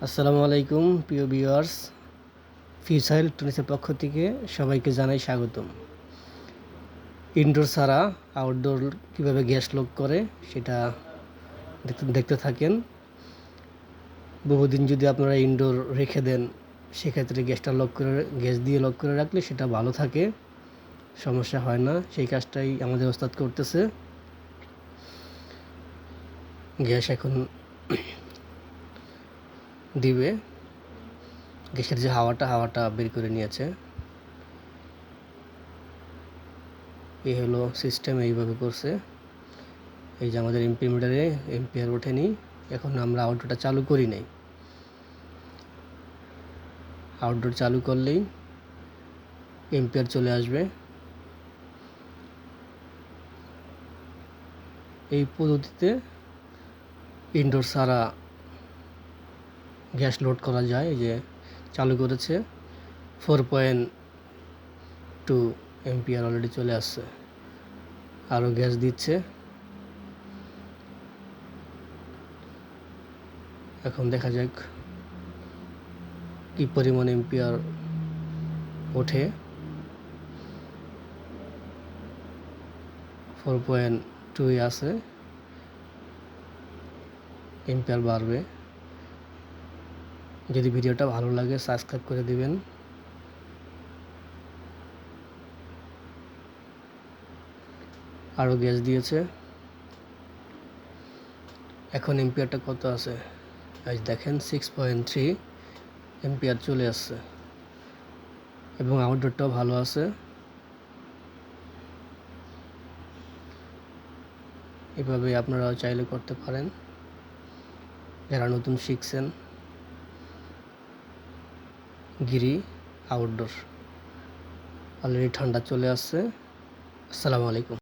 আসসালামু আলাইকুম প্রিয় ভিউয়ার্স, ফিউচার ইলেকট্রনিক্সের পক্ষ থেকে সবাইকে জানাই স্বাগতম। ইনডোর ছাড়া আউটডোর কীভাবে গ্যাস লক করে সেটা দেখতে থাকেন। বহুদিন যদি আপনারা ইনডোর রেখে দেন, সেক্ষেত্রে গ্যাস দিয়ে লক করে রাখলে সেটা ভালো থাকে, সমস্যা হয় না। সেই কাজটাই আমাদের ওস্তাদ করতেছে। গ্যাস এখন দিবে, গ্যাসের যে হাওয়াটা বের করে নিয়েছে। এই হলো সিস্টেম, এইভাবে করছে। এই যে আমাদের মিটারে এম্পিয়ার ওঠেনি, এখন আমরা আউটডোরটা চালু করি নাই। আউটডোর চালু করলেই এম্পিয়ার চলে আসবে। এই পদ্ধতিতে ইনডোর ছাড়া গ্যাস লোড করা যায়। এই যে চালু করেছে, 4.2 এম্পিয়ার অলরেডি চলে আসছে, আরও গ্যাস দিচ্ছে। এখন দেখা যাক কি পরিমাণ এম্পিয়ার ওঠে। 4.2 আছে, এম্পিয়ার বাড়বে। যদি ভিডিওটা ভালো লাগে সাবস্ক্রাইব করে দিবেন। আরও গ্যাস দিয়েছে। এখন এম্পিয়ারটা কত আছে আজ দেখেন, 6.3 এম্পিয়ার চলে আসছে এবং আউটডোরটাও ভালো আছে। এভাবে আপনারাও চাইলে করতে পারেন যারা নতুন শিখছেন। গিরি আউটডোর অলরেডি ঠান্ডা চলে আসছে। আসসালামু আলাইকুম।